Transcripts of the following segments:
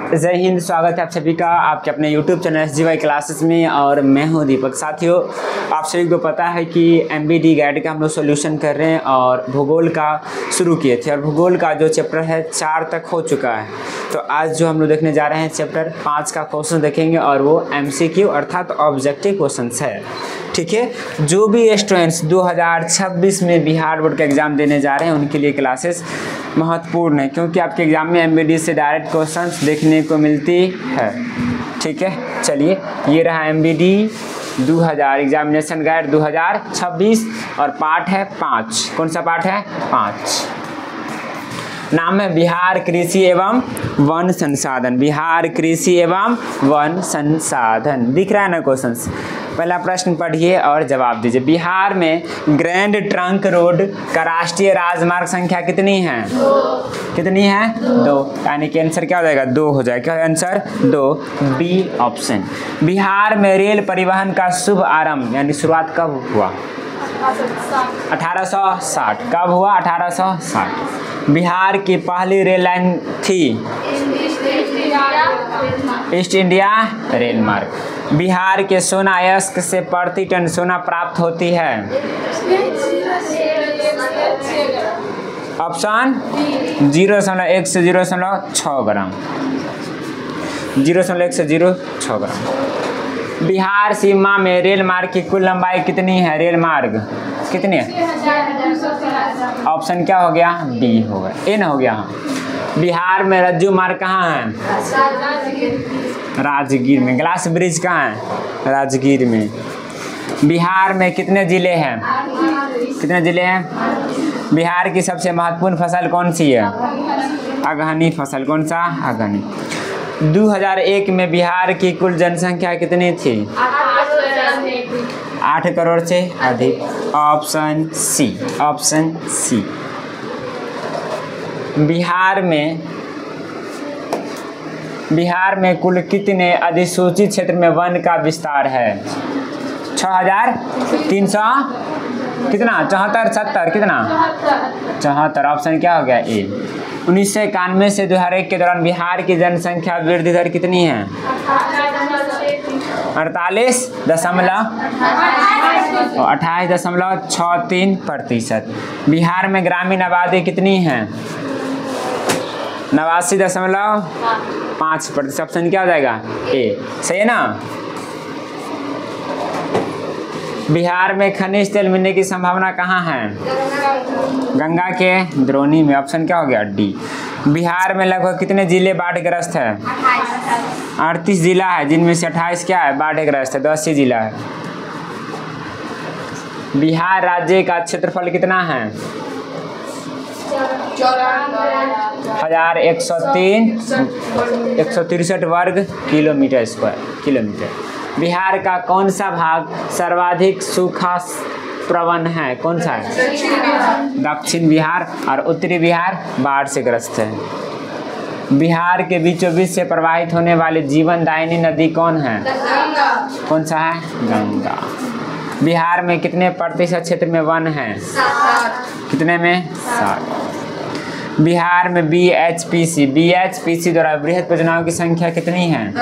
जय हिंद। स्वागत है आप सभी का आपके अपने YouTube चैनल SGY क्लासेस में और मैं हूं दीपक। साथियों, आप सभी को पता है कि MBD गाइड का हम लोग सोल्यूशन कर रहे हैं और भूगोल का शुरू किए थे और भूगोल का जो चैप्टर है 4 तक हो चुका है। तो आज जो हम लोग देखने जा रहे हैं चैप्टर 5 का क्वेश्चन देखेंगे और वो MCQ अर्थात ऑब्जेक्टिव क्वेश्चन है। ठीक है, जो भी स्टूडेंट्स 2026 में बिहार बोर्ड का एग्ज़ाम देने जा रहे हैं उनके लिए क्लासेस महत्वपूर्ण है, क्योंकि आपके एग्ज़ाम में MBD से डायरेक्ट क्वेश्चंस देखने को मिलती है। ठीक है, चलिए ये रहा MBD 2000 एग्जामिनेशन गाइड 2026 और पार्ट है 5। कौन सा पार्ट है? 5। नाम है बिहार कृषि एवं वन संसाधन। बिहार कृषि एवं वन संसाधन दिख रहा है ना क्वेश्चंस। पहला प्रश्न पढ़िए और जवाब दीजिए। बिहार में ग्रैंड ट्रंक रोड का राष्ट्रीय राजमार्ग संख्या कितनी है? कितनी है? 2। यानी कि आंसर क्या हो जाएगा? 2 हो जाएगा। क्या आंसर? 2, B option. बिहार में रेल परिवहन का शुभ आरंभ यानी शुरुआत कब हुआ? 1860। कब हुआ? 1860। बिहार की पहली रेल लाइन थी ईस्ट इंडिया रेल मार्ग। बिहार के सोना अयस्क से प्रति टन सोना प्राप्त होती है। ऑप्शन 0.1 से 0.6 ग्राम। 0.1 से 0.6 ग्राम। बिहार सीमा में रेल मार्ग की कुल लंबाई कितनी है? रेल मार्ग कितनी है? ऑप्शन क्या हो गया? बी हो गया। ए ना हो गया। हाँ, बिहार में रज्जू मार्ग कहाँ है? राजगीर में। ग्लास ब्रिज कहाँ है? राजगीर में। बिहार में कितने जिले हैं? कितने जिले हैं? बिहार की सबसे महत्वपूर्ण फसल कौन सी है? अगहनी फसल। कौन सा? अगहनी। 2001 में बिहार की कुल जनसंख्या कितनी थी? 8 करोड़ से अधिक। Option C. Option C. Bihar में कुल कितने अधिसूचित क्षेत्र में वन का विस्तार है? 6300 कितना? 74 70 कितना? 74। ऑप्शन क्या हो गया? ए। 1991 से 2001 के दौरान बिहार की जनसंख्या वृद्धि दर कितनी है? 28.63%। बिहार में ग्रामीण आबादी कितनी है? 89.5%। ऑप्शन क्या हो जाएगा? ए। सही है ना? बिहार में खनिज तेल मिलने की संभावना कहाँ है? गंगा के द्रोणी में। ऑप्शन क्या हो गया? डी। बिहार में लगभग कितने जिले बाढ़ग्रस्त है? 38 जिला है, जिनमें से 28 क्या है? बाढ़ग्रस्त है। 10 जिला है। बिहार राज्य का क्षेत्रफल कितना है? 1,163 वर्ग किलोमीटर किलोमीटर। बिहार का कौन सा भाग सर्वाधिक सूखा प्रवण है? कौन सा है? दक्षिण बिहार। और उत्तरी बिहार बाढ़ से ग्रस्त है। बिहार के बीचों बीच से प्रवाहित होने वाली जीवनदायिनी नदी कौन है? कौन सा है? गंगा। बिहार में कितने प्रतिशत क्षेत्र में वन है? कितने में? 7। बिहार में BHPC द्वारा बृहद परियोजनाओं की संख्या कितनी है?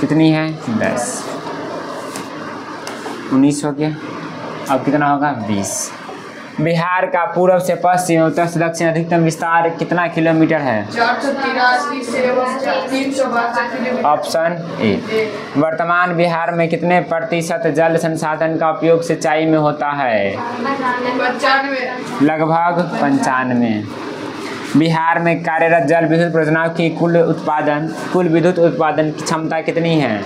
कितनी है? 10। 19 हो गया। अब कितना होगा? 20। बिहार का पूर्व से पश्चिम उत्तर से दक्षिण अधिकतम विस्तार कितना किलोमीटर है? 483। Option A. वर्तमान बिहार में कितने प्रतिशत जल संसाधन का उपयोग सिंचाई में होता है? 95। लगभग 95। बिहार में कार्यरत जल विद्युत परियोजनाओं की कुल विद्युत उत्पादन की क्षमता कितनी है?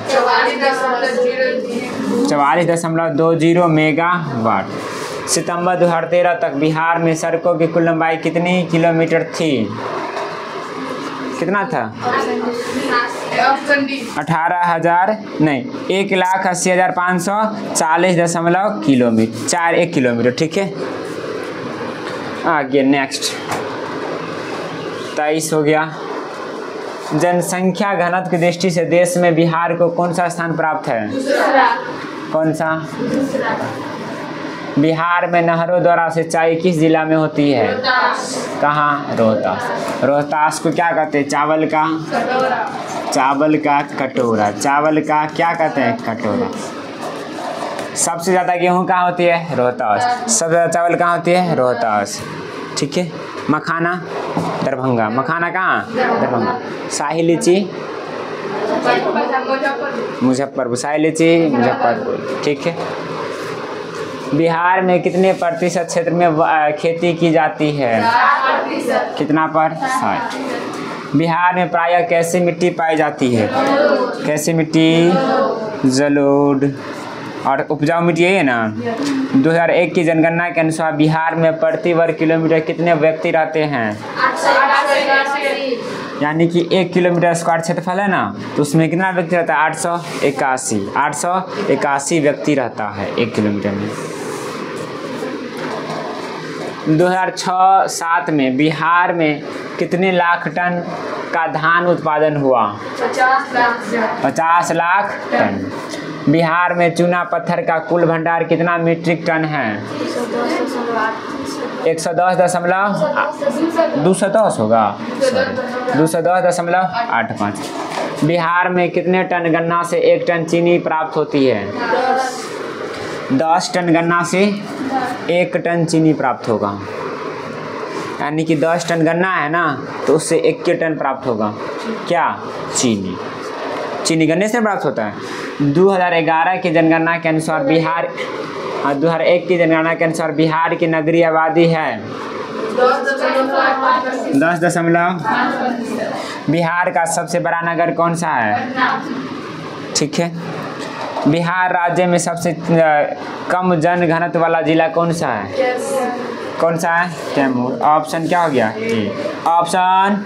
44.20 मेगावाट। सितंबर 2013 तक बिहार में सड़कों की कुल लंबाई कितनी किलोमीटर थी? कितना था? 1,80,540 किलोमीटर। 1 किलोमीटर। ठीक है, आगे नेक्स्ट 23 हो गया। जनसंख्या घनत्व की दृष्टि से देश में बिहार को कौन सा स्थान प्राप्त है? दूसरा। कौन सा? दूसरा। बिहार में नहरों द्वारा सिंचाई किस जिला में होती है? कहाँ? रोहतास। रोहतास को क्या कहते हैं? चावल का कटोरा। चावल का क्या कहते हैं? कटोरा। सबसे ज़्यादा गेहूँ कहाँ होती है? रोहतास। सबसे ज़्यादा चावल कहाँ होती है? रोहतास। ठीक है। मखाना? दरभंगा। मखाना कहाँ? दरभंगा। शाही लीची? मुजफ्फरपुर। शाही लीची मुजफ्फरपुर। ठीक है। बिहार में कितने प्रतिशत क्षेत्र में खेती की जाती है? कितना %? बिहार में प्रायः कैसी मिट्टी पाई जाती है? कैसी मिट्टी? जलोढ़। और उपजाऊ मिट्टी यही है ना। 2001 की जनगणना के अनुसार बिहार में प्रति वर्ग किलोमीटर कितने व्यक्ति रहते हैं? यानी कि 1 किलोमीटर स्क्वायर क्षेत्रफल है ना, तो उसमें कितना व्यक्ति रहता है? 881 व्यक्ति रहता है 1 किलोमीटर में। 2006-07 में बिहार में कितने लाख टन का धान उत्पादन हुआ? 50 लाख टन। बिहार में चूना पत्थर का कुल भंडार कितना मीट्रिक टन है? 210 होगा, 210.85। बिहार में कितने टन गन्ना से 1 टन चीनी प्राप्त होती है? 10 टन गन्ना से 1 टन चीनी प्राप्त होगा। यानी कि 10 टन गन्ना है ना, तो उससे 1 टन प्राप्त होगा। क्या? चीनी। चीनी गन्ने से प्राप्त होता है। 2011 की जनगणना के अनुसार 2001 की जनगणना के अनुसार बिहार की नगरीय आबादी है 10.5। बिहार का सबसे बड़ा नगर कौन सा है? ठीक है। बिहार राज्य में सबसे कम जन घनत्व वाला जिला कौन सा है? कौन सा है? कैमूर। ऑप्शन क्या हो गया? ऑप्शन।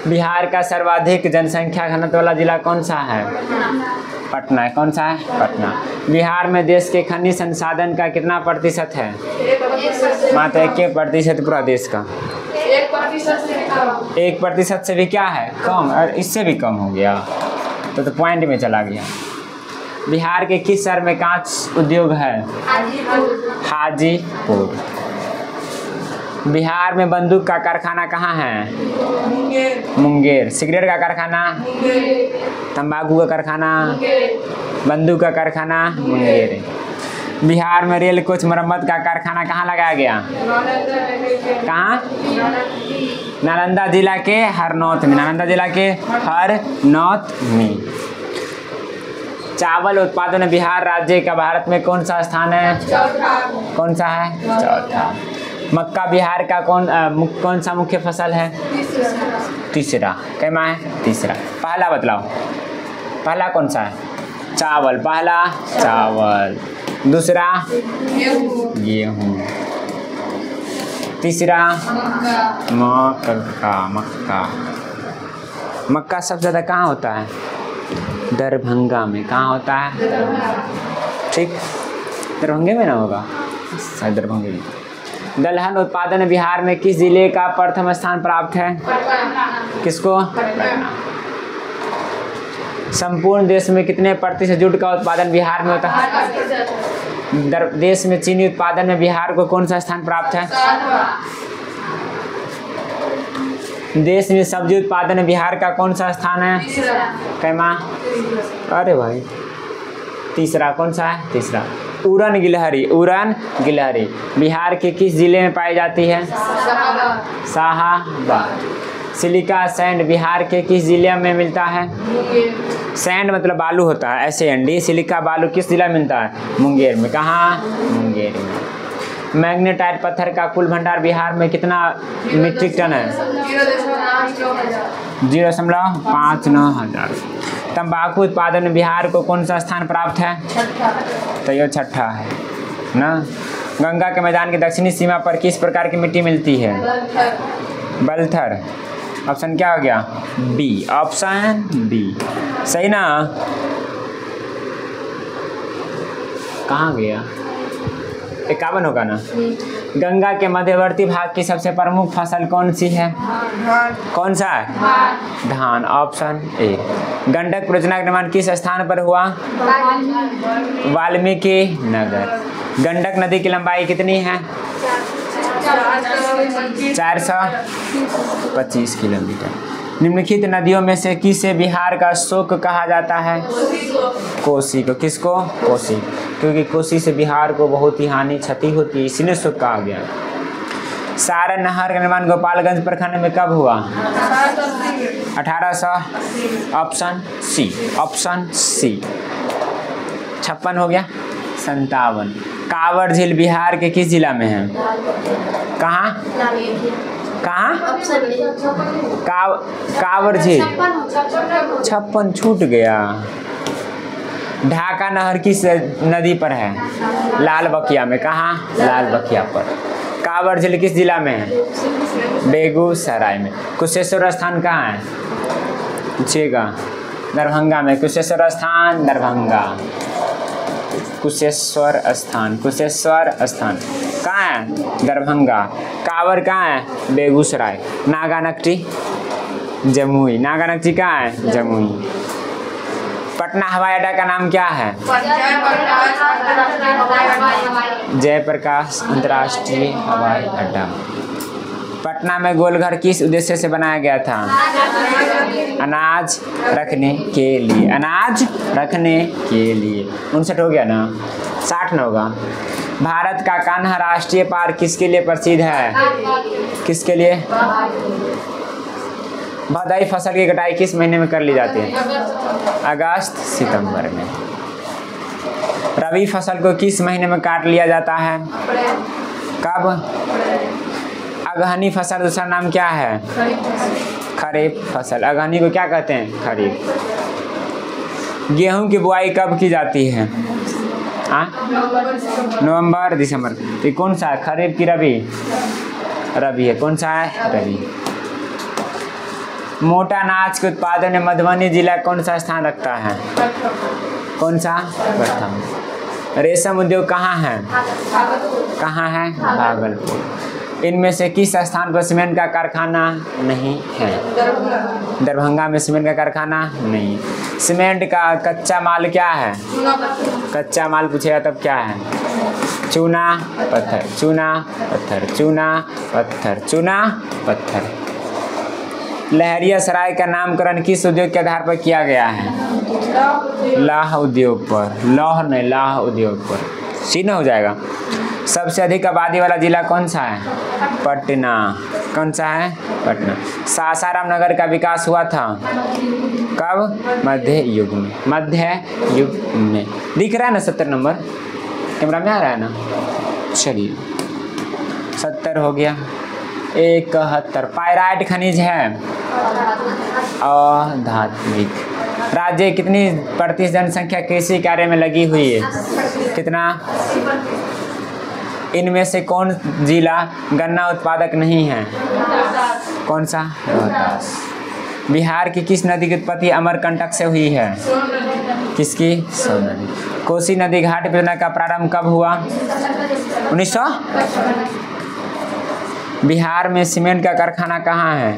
बिहार का सर्वाधिक जनसंख्या घनत्व वाला जिला कौन सा है? पटना। कौन सा है? पटना। बिहार में देश के खनिज संसाधन का कितना प्रतिशत है? मात्र 1% पूरा देश का। 1% से भी क्या है? कम। और इससे भी कम हो गया तो पॉइंट में चला गया। बिहार के किस शहर में कांच उद्योग है? हाजीपुर। बिहार में बंदूक का कारखाना कहाँ है? मुंगेर। सिगरेट का कारखाना? तंबाकू का कारखाना? बंदूक का कारखाना? मुंगेर। बिहार में रेल कोच मरम्मत का कारखाना कहाँ लगाया गया? कहाँ? नालंदा जिला के हरनौत में। नालंदा जिला के हरनौत में। चावल उत्पादन में बिहार राज्य का भारत में कौन सा स्थान है? कौन सा है? चौथा। मक्का बिहार का कौन सा मुख्य फसल है? तीसरा। कैमा है? तीसरा। पहला बतलाओ, पहला कौन सा है? चावल। पहला चावल। दूसरा गेहूँ। तीसरा मक्का। मक्का सबसे ज़्यादा कहाँ होता है? दरभंगा में। कहाँ होता है? ठीक, दरभंगे में ना होगा, शायद दरभंगे में। दलहन उत्पादन बिहार में किस जिले का प्रथम स्थान प्राप्त है? किसको? संपूर्ण देश में कितने प्रतिशत जूट का उत्पादन बिहार में होता है? देश में चीनी उत्पादन में बिहार को कौन सा स्थान प्राप्त है? देश में सब्जी उत्पादन में बिहार का कौन सा स्थान है? कैमा? अरे भाई, तीसरा। कौन सा है? तीसरा। उड़न गिलहरी बिहार के किस जिले में पाई जाती है? शाहाबाद। सिलिका सैंड बिहार के किस जिले में मिलता है? सैंड मतलब बालू होता है, SAND। सिलिका बालू किस जिला में मिलता है? मुंगेर में। कहाँ? मुंगेर में। मैग्नेटाइट पत्थर का कुल भंडार बिहार में कितना मीट्रिक टन है? 0.59 हजार। तंबाकू उत्पादन में बिहार को कौन सा स्थान प्राप्त है? तो ये छठा है ना। गंगा के मैदान की दक्षिणी सीमा पर किस प्रकार की मिट्टी मिलती है? बलथर। ऑप्शन क्या हो गया? बी। ऑप्शन बी सही ना। कहाँ गया? 51 होगा ना। गंगा के मध्यवर्ती भाग की सबसे प्रमुख फसल कौन सी है? कौन सा है? धान। Option A. गंडक परियोजना का निर्माण किस स्थान पर हुआ? वाल्मीकि नगर। गंडक नदी की लंबाई कितनी है? 425 किलोमीटर। निम्नलिखित नदियों में से किसे बिहार का शोक कहा जाता है? कोसी को। किसको? कोसी, क्योंकि कोसी से बिहार को बहुत ही हानि क्षति होती है, इसलिए शोक कहा गया। सारण नहर का निर्माण गोपालगंज प्रखंड में कब हुआ? 1800। Option C. ऑप्शन सी। 56 हो गया। 57। कांवड़ झील बिहार के किस जिला में है? कहाँ? कहाँ? कांवड़ झील 56 छूट गया। ढाका नहर किस नदी पर है? लाल बकिया में। कहाँ? लाल बकिया पर। कांवड़ झील किस जिला में है? बेगूसराय में। कुशेश्वर स्थान कहाँ है? पूछिएगा। दरभंगा में। कुशेश्वर स्थान दरभंगा। कुशेश्वर स्थान, कुशेश्वर स्थान कहाँ है? दरभंगा। कांवड़ कहाँ है? बेगूसराय। नागानक्टी जमुई। नागानक्टी कहाँ है? जमुई। पटना हवाई अड्डा का नाम क्या है? जयप्रकाश अंतर्राष्ट्रीय हवाई अड्डा। पटना में गोलघर किस उद्देश्य से बनाया गया था? अनाज रखने के लिए। अनाज रखने के लिए। 59 हो गया ना। 60 न होगा। भारत का कान्हा राष्ट्रीय पार्क किसके लिए प्रसिद्ध है? किसके लिए? भदई फसल की कटाई किस महीने में कर ली जाती है? अगस्त सितंबर में। रबी फसल को किस महीने में काट लिया जाता है? कब? अगहनी फसल दूसरा नाम क्या है? खरीफ फसल। अगहनी को क्या कहते हैं? खरीफ। गेहूं की बुआई कब की जाती है? नवंबर दिसंबर। तो कौन सा है? खरीफ की रबी? रबी है। कौन सा है? रबी। मोटा अनाज के उत्पादन में मधुबनी जिला कौन सा स्थान रखता है? कौन सा? प्रथम। रेशम उद्योग कहाँ है? कहाँ है? भागलपुर। इनमें से किस स्थान पर सीमेंट का कारखाना नहीं है? दरभंगा में सीमेंट का कारखाना नहीं। सीमेंट का कच्चा माल क्या है? कच्चा माल पूछेगा तब क्या है? चूना पत्थर। चूना पत्थर। चूना पत्थर। चूना पत्थर। लहरियासराय का नामकरण किस उद्योग के आधार पर किया गया है? लौह उद्योग पर। लौह नहीं, लौह उद्योग पर। सी न हो जाएगा। सबसे अधिक आबादी वाला जिला कौन सा है? पटना। कौन सा है? पटना। सासाराम नगर का विकास हुआ था कब? मध्य युग में। मध्य युग में। दिख रहा है ना 70 नंबर? कैमरा में आ रहा है ना? चलिए 70 हो गया। 71। पायराइट खनिज है अधात्मिक। राज्य कितनी प्रतिशत जनसंख्या कृषि कार्य में लगी हुई है? कितना? इनमें से कौन जिला गन्ना उत्पादक नहीं है? कौन सा? रोहतास। बिहार की किस नदी की उत्पत्ति अमरकंटक से हुई है? किसकी? सोन नदी। कोसी नदी घाट परियोजना का प्रारंभ कब हुआ? 1900। बिहार में सीमेंट का कारखाना कहाँ है?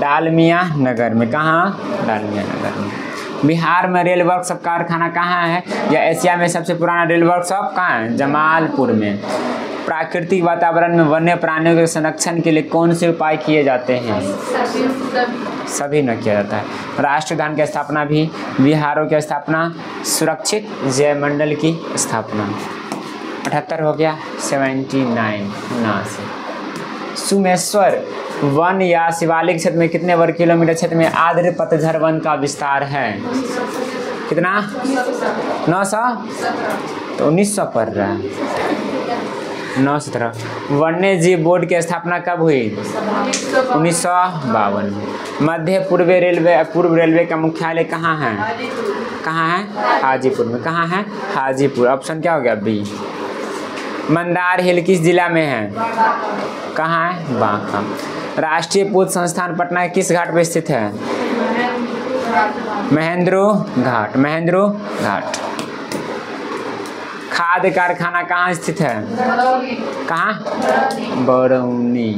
डालमिया नगर में। कहाँ? डालमिया नगर में। बिहार में रेल वर्कशॉप कारखाना कहाँ है? या एशिया में सबसे पुराना रेल वर्कशॉप कहाँ है? जमालपुर में। प्राकृतिक वातावरण में वन्य प्राणियों के संरक्षण के लिए कौन से उपाय किए जाते हैं? सभी न किया जाता है। राष्ट्रीय उद्यान की स्थापना भी। बिहारों की स्थापना। सुरक्षित जैवमंडल की स्थापना। 78 हो गया। 79 ना से। सुमेश्वर वन या शिवालिक क्षेत्र में कितने वर्ग किलोमीटर क्षेत्र में आर्द्र पतझड़ वन का विस्तार है? कितना? 900। तो 1900 पढ़ रहा है। 917। वन्य जीव बोर्ड की स्थापना कब हुई? 1952 में। मध्य पूर्व रेलवे का मुख्यालय कहाँ है? कहाँ है? हाजीपुर में। कहाँ है? हाजीपुर। ऑप्शन क्या हो गया? बी। मंदार हिल किस जिला में है? कहाँ है? बांका। राष्ट्रीय पोत संस्थान पटना के किस घाट पर स्थित है? महेंद्रो घाट। महेंद्रो घाट। खाद्य कारखाना कहाँ स्थित है? कहाँ? बरौनी।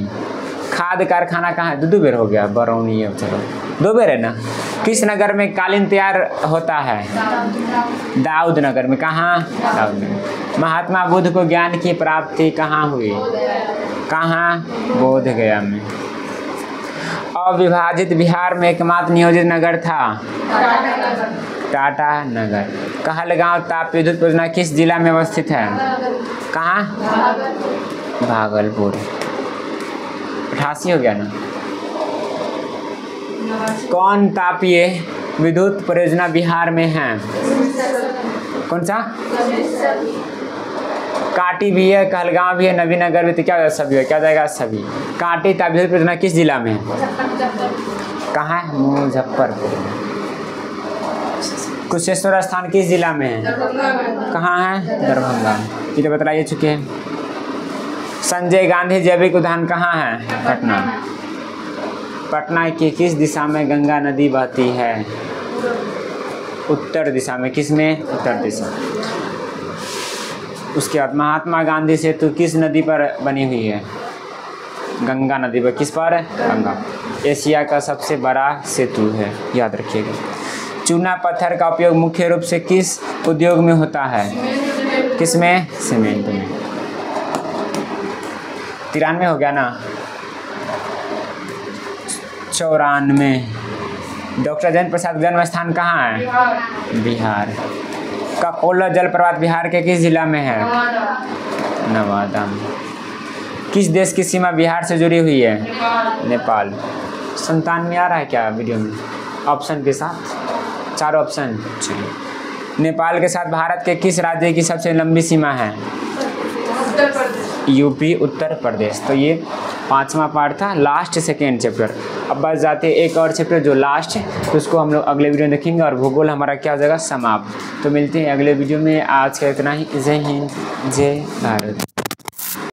खाद्य कारखाना कहाँ है? दो बेर हो गया, बरौनी है, चलो 2 बेर है ना। किस नगर में कालीन तैयार होता है? दाऊद नगर में। कहाँ? दाऊद नगर। महात्मा बुद्ध को ज्ञान की प्राप्ति कहाँ हुई? कहाँ? बोध गया में। अविभाजित बिहार में एकमात्र नियोजित नगर था? टाटा नगर। कहलगांव ताप विद्युत परियोजना किस जिला में अवस्थित है? कहाँ? भागलपुर। 88 हो गया ना। कौन तापीय विद्युत परियोजना बिहार में है? कौन सा? काटी भी है, कहलगांव भी है, नवीनगर भी, तो क्या सभी है? क्या जाएगा? सभी। काटी तापीय विद्युत परियोजना किस जिला में है? कहाँ है? मुजफ्फरपुर। कुशेश्वर स्थान किस जिला में है? कहाँ है? दरभंगा। ये तो बतलाइए चुके हैं। संजय गांधी जैविक उद्यान कहाँ है? पटना। पटना की किस दिशा में गंगा नदी बहती है? उत्तर दिशा में। किस में? उत्तर दिशा। उसके बाद महात्मा गांधी सेतु किस नदी पर बनी हुई है? गंगा नदी पर। किस पर? गंगा। एशिया का सबसे बड़ा सेतु है, याद रखिएगा। चूना पत्थर का उपयोग मुख्य रूप से किस उद्योग में होता है? किस में? सीमेंट में। 93 हो गया ना। 94। डॉक्टर जयंत प्रसाद जन्म स्थान कहाँ है? बिहार। ककोला जलप्रपात बिहार के किस जिला में है? नवादा। किस देश की सीमा बिहार से जुड़ी हुई है? नेपाल। 97 आ रहा है क्या वीडियो में? ऑप्शन के साथ 4 ऑप्शन। चलिए। नेपाल के साथ भारत के किस राज्य की सबसे लंबी सीमा है? यूपी, उत्तर प्रदेश। तो ये 5वां पार्ट था, लास्ट सेकेंड चैप्टर। अब बस जाते एक और चैप्टर जो लास्ट है, तो उसको हम लोग अगले वीडियो में देखेंगे और भूगोल हमारा क्या हो जाएगा? समाप्त। तो मिलते हैं अगले वीडियो में। आज का इतना ही। जय हिंद, जय भारत।